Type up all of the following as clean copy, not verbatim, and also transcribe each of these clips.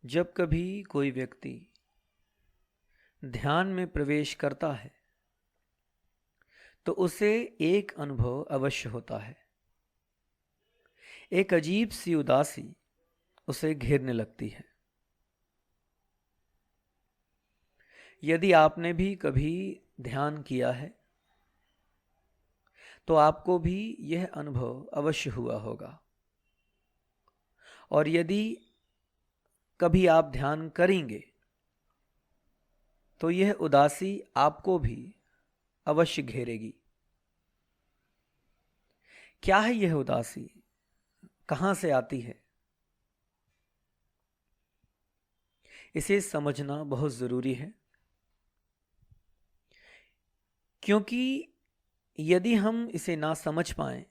जब कभी कोई व्यक्ति ध्यान में प्रवेश करता है तो उसे एक अनुभव अवश्य होता है। एक अजीब सी उदासी उसे घेरने लगती है। यदि आपने भी कभी ध्यान किया है तो आपको भी यह अनुभव अवश्य हुआ होगा, और यदि कभी आप ध्यान करेंगे तो यह उदासी आपको भी अवश्य घेरेगी। क्या है यह उदासी? कहां से आती है? इसे समझना बहुत जरूरी है, क्योंकि यदि हम इसे ना समझ पाए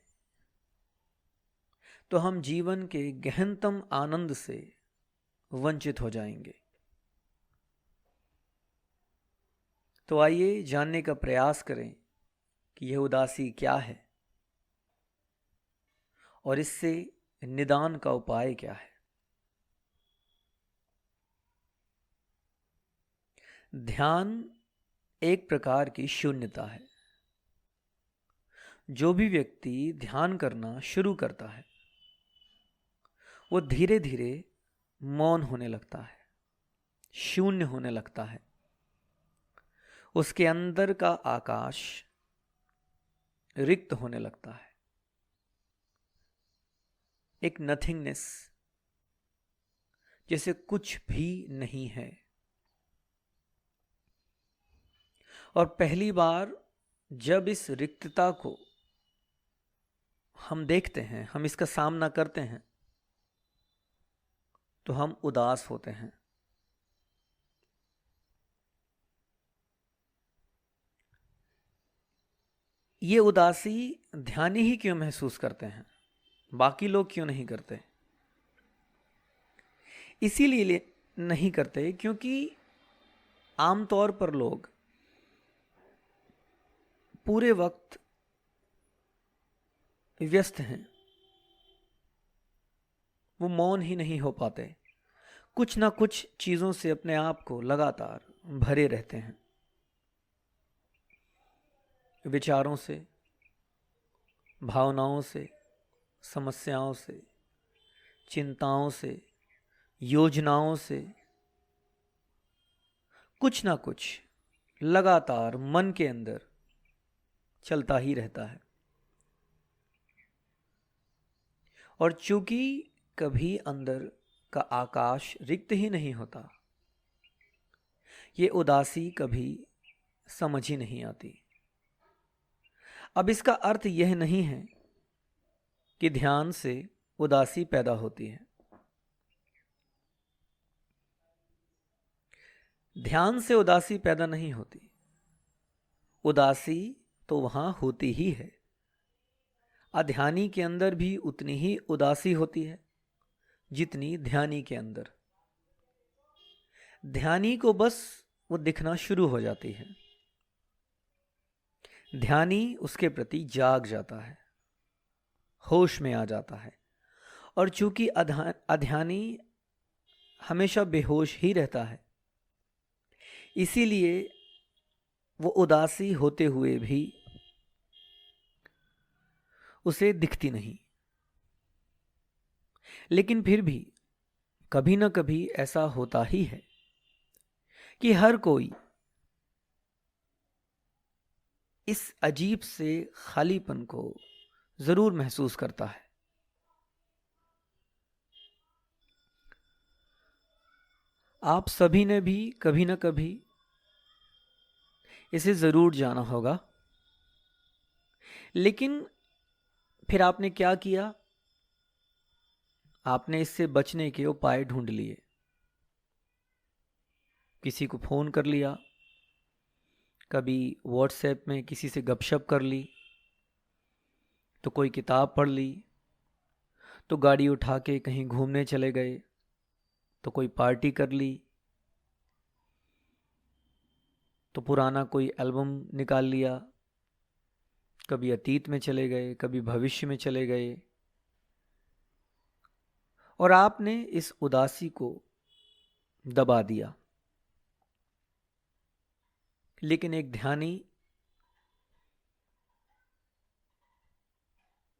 तो हम जीवन के गहनतम आनंद से वंचित हो जाएंगे। तो आइए जानने का प्रयास करें कि यह उदासी क्या है और इससे निदान का उपाय क्या है। ध्यान एक प्रकार की शून्यता है। जो भी व्यक्ति ध्यान करना शुरू करता है वो धीरे धीरे मौन होने लगता है, शून्य होने लगता है। उसके अंदर का आकाश रिक्त होने लगता है, एक नथिंगनेस, जैसे कुछ भी नहीं है। और पहली बार जब इस रिक्तता को हम देखते हैं, हम इसका सामना करते हैं, तो हम उदास होते हैं। ये उदासी ध्यानी ही क्यों महसूस करते हैं, बाकी लोग क्यों नहीं करते? इसीलिए नहीं करते क्योंकि आमतौर पर लोग पूरे वक्त व्यस्त हैं, वो मौन ही नहीं हो पाते। कुछ ना कुछ चीजों से अपने आप को लगातार भरे रहते हैं, विचारों से, भावनाओं से, समस्याओं से, चिंताओं से, योजनाओं से। कुछ ना कुछ लगातार मन के अंदर चलता ही रहता है। और चूंकि कभी अंदर का आकाश रिक्त ही नहीं होता, ये उदासी कभी समझ ही नहीं आती। अब इसका अर्थ यह नहीं है कि ध्यान से उदासी पैदा होती है। ध्यान से उदासी पैदा नहीं होती। उदासी तो वहां होती ही है। अध्यानी के अंदर भी उतनी ही उदासी होती है जितनी ध्यानी के अंदर। ध्यानी को बस वो दिखना शुरू हो जाती है। ध्यानी उसके प्रति जाग जाता है, होश में आ जाता है। और चूंकि अध्यानी हमेशा बेहोश ही रहता है, इसीलिए वो उदासी होते हुए भी उसे दिखती नहीं। लेकिन फिर भी कभी ना कभी ऐसा होता ही है कि हर कोई इस अजीब से खालीपन को जरूर महसूस करता है। आप सभी ने भी कभी ना कभी इसे जरूर जाना होगा। लेकिन फिर आपने क्या किया? आपने इससे बचने के उपाय ढूंढ लिए। किसी को फोन कर लिया, कभी व्हाट्सएप में किसी से गपशप कर ली, तो कोई किताब पढ़ ली, तो गाड़ी उठा के कहीं घूमने चले गए, तो कोई पार्टी कर ली, तो पुराना कोई एल्बम निकाल लिया, कभी अतीत में चले गए, कभी भविष्य में चले गए। और आपने इस उदासी को दबा दिया। लेकिन एक ध्यानी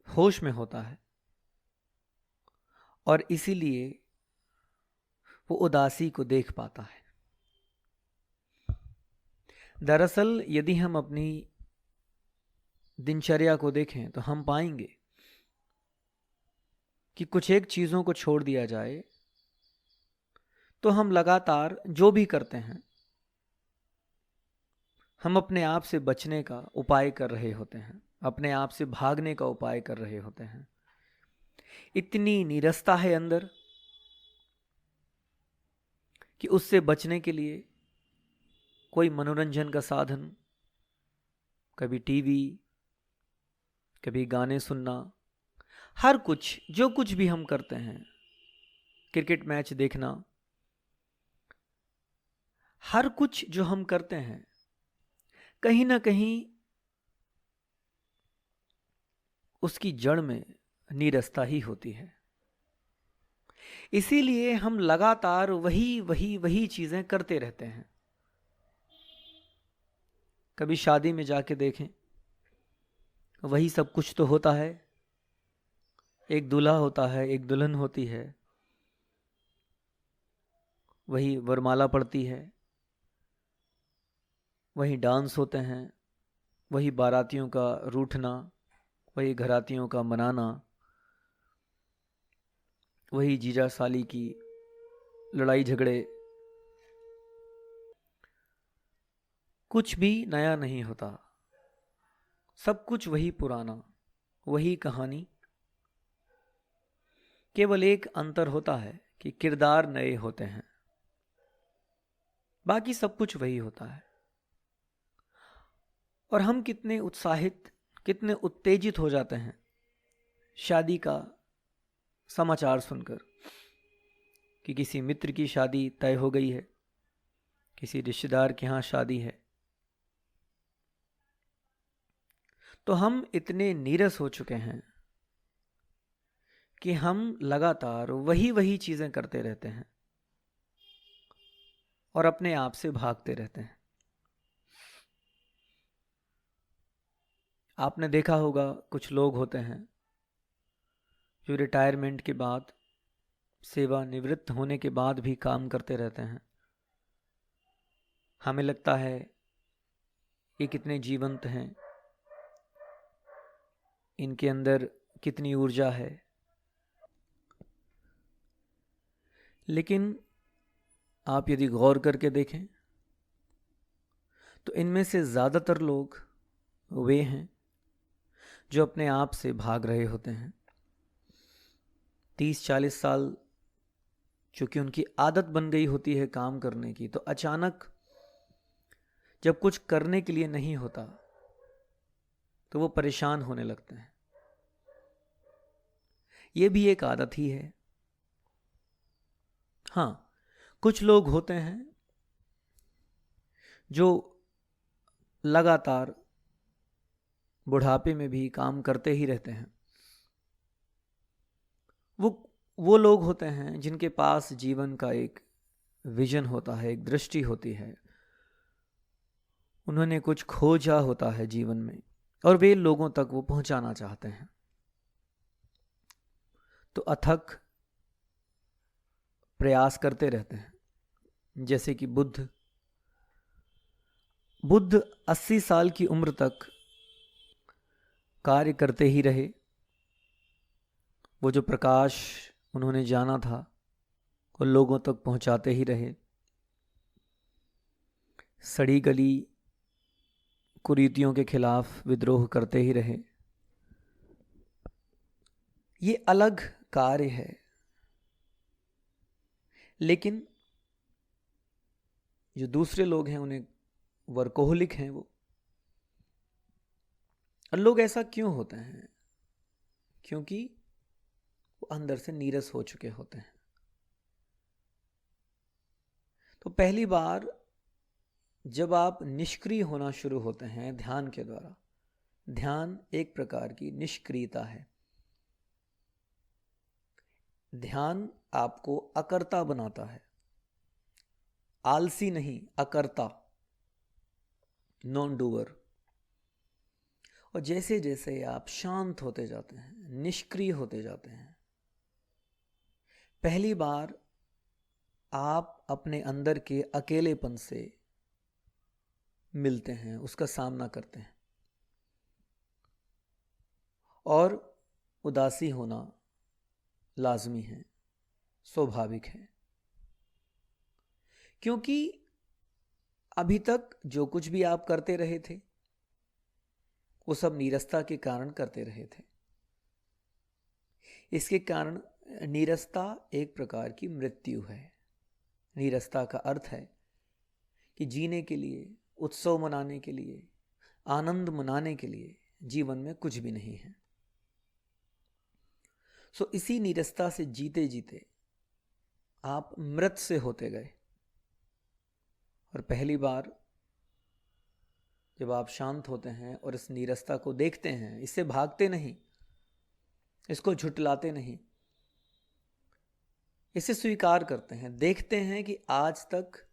होश में होता है और इसीलिए वो उदासी को देख पाता है। दरअसल यदि हम अपनी दिनचर्या को देखें तो हम पाएंगे कि कुछ एक चीज़ों को छोड़ दिया जाए तो हम लगातार जो भी करते हैं हम अपने आप से बचने का उपाय कर रहे होते हैं, अपने आप से भागने का उपाय कर रहे होते हैं। इतनी नीरसता है अंदर कि उससे बचने के लिए कोई मनोरंजन का साधन, कभी टीवी, कभी गाने सुनना, हर कुछ जो कुछ भी हम करते हैं, क्रिकेट मैच देखना, हर कुछ जो हम करते हैं कहीं ना कहीं उसकी जड़ में नीरसता ही होती है। इसीलिए हम लगातार वही वही वही चीजें करते रहते हैं। कभी शादी में जाके देखें, वही सब कुछ तो होता है। एक दूल्हा होता है, एक दुल्हन होती है, वही वरमाला पड़ती है, वही डांस होते हैं, वही बारातियों का रूठना, वही घरातियों का मनाना, वही जीजा साली की लड़ाई झगड़े। कुछ भी नया नहीं होता, सब कुछ वही पुराना, वही कहानी। केवल एक अंतर होता है कि किरदार नए होते हैं, बाकी सब कुछ वही होता है। और हम कितने उत्साहित, कितने उत्तेजित हो जाते हैं शादी का समाचार सुनकर कि किसी मित्र की शादी तय हो गई है, किसी रिश्तेदार के यहाँ शादी है। तो हम इतने नीरस हो चुके हैं कि हम लगातार वही वही चीजें करते रहते हैं और अपने आप से भागते रहते हैं। आपने देखा होगा कुछ लोग होते हैं जो रिटायरमेंट के बाद, सेवानिवृत्त होने के बाद भी काम करते रहते हैं। हमें लगता है ये कितने जीवंत हैं, इनके अंदर कितनी ऊर्जा है। लेकिन आप यदि गौर करके देखें तो इनमें से ज़्यादातर लोग वे हैं जो अपने आप से भाग रहे होते हैं। 30-40 साल चूंकि उनकी आदत बन गई होती है काम करने की, तो अचानक जब कुछ करने के लिए नहीं होता तो वो परेशान होने लगते हैं। ये भी एक आदत ही है। हाँ, कुछ लोग होते हैं जो लगातार बुढ़ापे में भी काम करते ही रहते हैं। वो लोग होते हैं जिनके पास जीवन का एक विजन होता है, एक दृष्टि होती है, उन्होंने कुछ खोजा होता है जीवन में और वे लोगों तक वो पहुंचाना चाहते हैं। तो अथक प्रयास करते रहते हैं। जैसे कि बुद्ध 80 साल की उम्र तक कार्य करते ही रहे। वो जो प्रकाश उन्होंने जाना था वो लोगों तक पहुंचाते ही रहे। सड़ी गली कुरीतियों के खिलाफ विद्रोह करते ही रहे। ये अलग कार्य है, लेकिन जो दूसरे लोग हैं उन्हें वर्कोहलिक हैं वो। और लोग ऐसा क्यों होते हैं? क्योंकि वो अंदर से नीरस हो चुके होते हैं। तो पहली बार जब आप निष्क्रिय होना शुरू होते हैं ध्यान के द्वारा, ध्यान एक प्रकार की निष्क्रियता है। ध्यान आपको अकर्ता बनाता है, आलसी नहीं, अकर्ता, नॉन डूअर। और जैसे जैसे आप शांत होते जाते हैं, निष्क्रिय होते जाते हैं, पहली बार आप अपने अंदर के अकेलेपन से मिलते हैं, उसका सामना करते हैं। और उदासी होना लाजमी है, स्वाभाविक है, क्योंकि अभी तक जो कुछ भी आप करते रहे थे वो सब नीरसता के कारण करते रहे थे। इसके कारण नीरसता एक प्रकार की मृत्यु है। नीरसता का अर्थ है कि जीने के लिए, उत्सव मनाने के लिए, आनंद मनाने के लिए जीवन में कुछ भी नहीं है। सो इसी नीरसता से जीते जीते आप मृत से होते गए। और पहली बार जब आप शांत होते हैं और इस नीरसता को देखते हैं, इससे भागते नहीं, इसको झुटलाते नहीं, इसे स्वीकार करते हैं, देखते हैं कि आज तक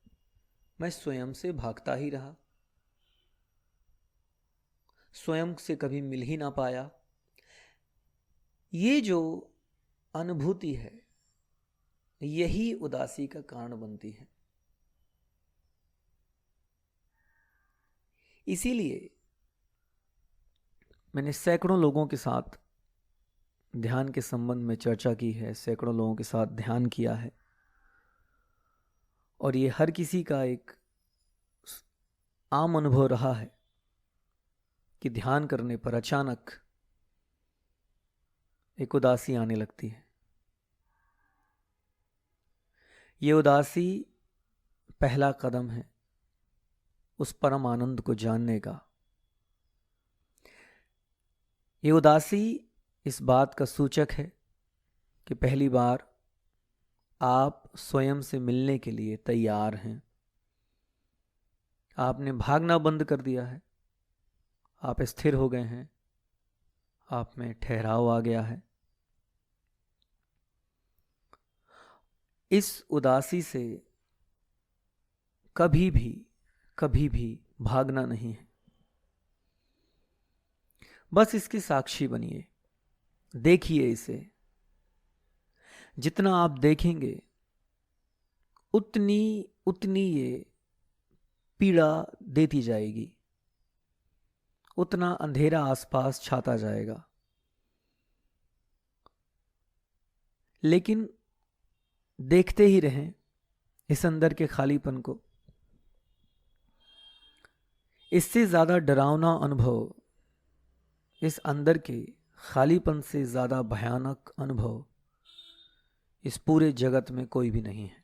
मैं स्वयं से भागता ही रहा, स्वयं से कभी मिल ही ना पाया। ये जो अनुभूति है यही उदासी का कारण बनती है। इसीलिए मैंने सैकड़ों लोगों के साथ ध्यान के संबंध में चर्चा की है, सैकड़ों लोगों के साथ ध्यान किया है, और ये हर किसी का एक आम अनुभव रहा है कि ध्यान करने पर अचानक एक उदासी आने लगती है। ये उदासी पहला कदम है उस परम आनंद को जानने का। ये उदासी इस बात का सूचक है कि पहली बार आप स्वयं से मिलने के लिए तैयार हैं। आपने भागना बंद कर दिया है, आप स्थिर हो गए हैं, आप में ठहराव आ गया है। इस उदासी से कभी भी भागना नहीं है। बस इसके साक्षी बनिए, देखिए इसे। जितना आप देखेंगे उतनी ये पीड़ा देती जाएगी, उतना अंधेरा आसपास छाता जाएगा। लेकिन देखते ही रहें इस अंदर के खालीपन को। इससे ज्यादा डरावना अनुभव, इस अंदर के खालीपन से ज्यादा भयानक अनुभव इस पूरे जगत में कोई भी नहीं है।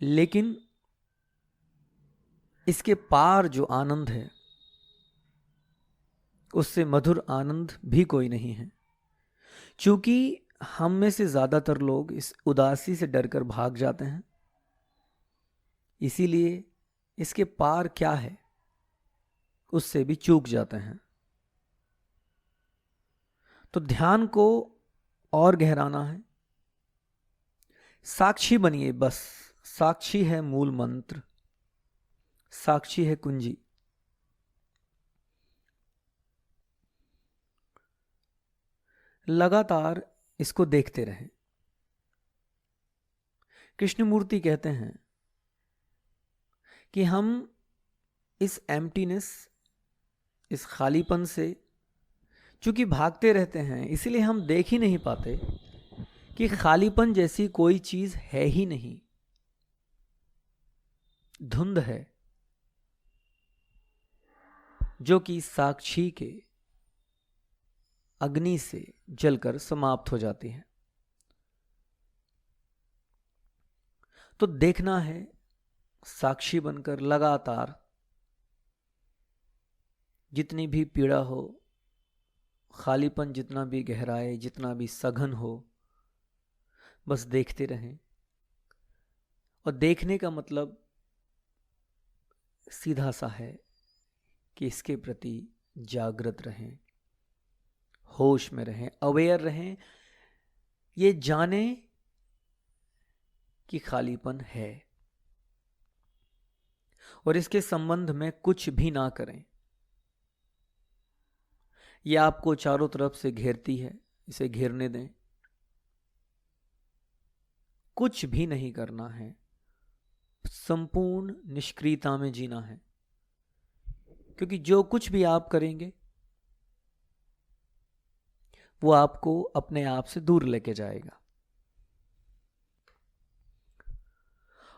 लेकिन इसके पार जो आनंद है, उससे मधुर आनंद भी कोई नहीं है। क्योंकि हम में से ज्यादातर लोग इस उदासी से डरकर भाग जाते हैं, इसीलिए इसके पार क्या है उससे भी चूक जाते हैं। तो ध्यान को और गहराना है, साक्षी बनिए। बस साक्षी है मूल मंत्र, साक्षी है कुंजी। लगातार इसको देखते रहें। कृष्णमूर्ति कहते हैं कि हम इस एम्प्टीनेस, इस खालीपन से चूंकि भागते रहते हैं, इसलिए हम देख ही नहीं पाते कि खालीपन जैसी कोई चीज है ही नहीं, धुंध है जो कि साक्षी के अग्नि से जलकर समाप्त हो जाती है। तो देखना है साक्षी बनकर लगातार, जितनी भी पीड़ा हो, खालीपन जितना भी गहराए, जितना भी सघन हो, बस देखते रहें। और देखने का मतलब सीधा सा है कि इसके प्रति जागृत रहें, होश में रहें, अवेयर रहें। ये जाने कि खालीपन है, और इसके संबंध में कुछ भी ना करें। यह आपको चारों तरफ से घेरती है, इसे घेरने दें। कुछ भी नहीं करना है, संपूर्ण निष्क्रियता में जीना है, क्योंकि जो कुछ भी आप करेंगे वो आपको अपने आप से दूर लेके जाएगा।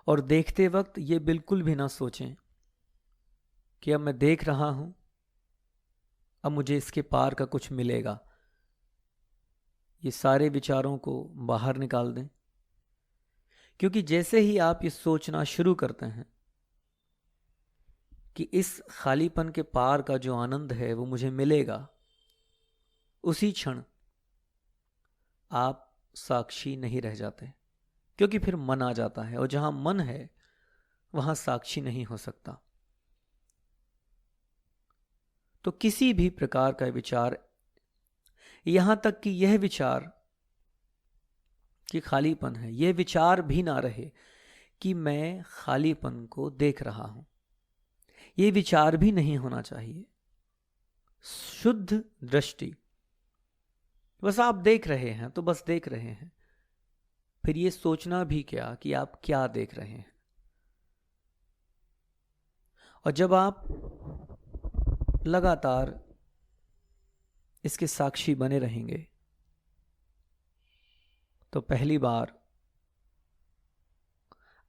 और देखते वक्त ये बिल्कुल भी ना सोचें कि अब मैं देख रहा हूं, अब मुझे इसके पार का कुछ मिलेगा। ये सारे विचारों को बाहर निकाल दें, क्योंकि जैसे ही आप ये सोचना शुरू करते हैं कि इस खालीपन के पार का जो आनंद है वो मुझे मिलेगा, उसी क्षण आप साक्षी नहीं रह जाते, क्योंकि फिर मन आ जाता है, और जहां मन है वहां साक्षी नहीं हो सकता। तो किसी भी प्रकार का विचार, यहां तक कि यह विचार कि खालीपन है, यह विचार भी ना रहे कि मैं खालीपन को देख रहा हूं, यह विचार भी नहीं होना चाहिए। शुद्ध दृष्टि, बस आप देख रहे हैं तो बस देख रहे हैं, फिर ये सोचना भी क्या कि आप क्या देख रहे हैं। और जब आप लगातार इसके साक्षी बने रहेंगे तो पहली बार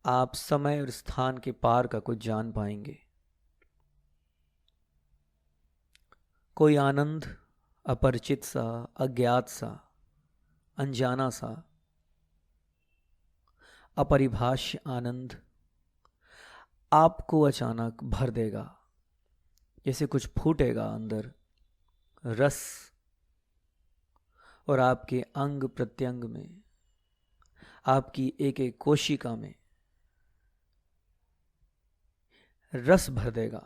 आप समय और स्थान के पार का कुछ जान पाएंगे। कोई आनंद अपरिचित सा, अज्ञात सा, अनजाना सा, अपरिभाष्य आनंद आपको अचानक भर देगा, जैसे कुछ फूटेगा अंदर रस, और आपके अंग प्रत्यंग में, आपकी एक एक कोशिका में रस भर देगा।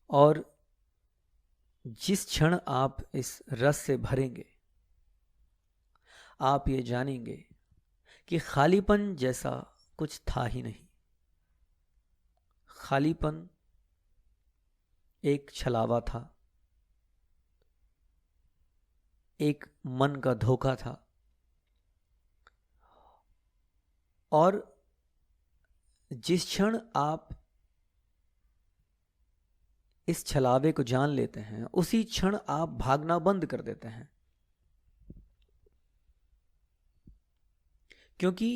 और जिस क्षण आप इस रस से भरेंगे, आप ये जानेंगे कि खालीपन जैसा कुछ था ही नहीं। खालीपन एक छलावा था, एक मन का धोखा था, और जिस क्षण आप इस छलावे को जान लेते हैं, उसी क्षण आप भागना बंद कर देते हैं, क्योंकि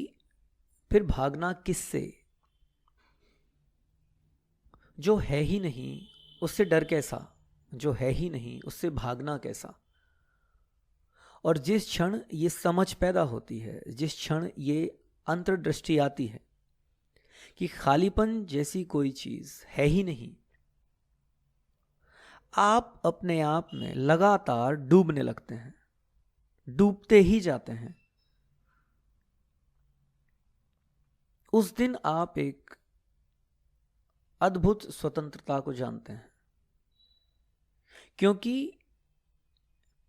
फिर भागना किससे? जो है ही नहीं उससे डर कैसा, जो है ही नहीं उससे भागना कैसा। और जिस क्षण ये समझ पैदा होती है, जिस क्षण ये अंतर्दृष्टि आती है कि खालीपन जैसी कोई चीज है ही नहीं, आप अपने आप में लगातार डूबने लगते हैं, डूबते ही जाते हैं। उस दिन आप एक अद्भुत स्वतंत्रता को जानते हैं, क्योंकि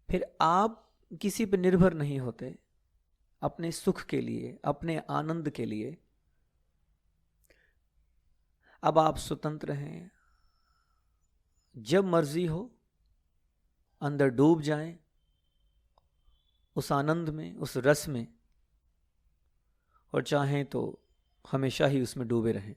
फिर आप किसी पर निर्भर नहीं होते अपने सुख के लिए, अपने आनंद के लिए। अब आप स्वतंत्र हैं, जब मर्जी हो अंदर डूब जाएं उस आनंद में, उस रस में, और चाहें तो हमेशा ही उसमें डूबे रहें।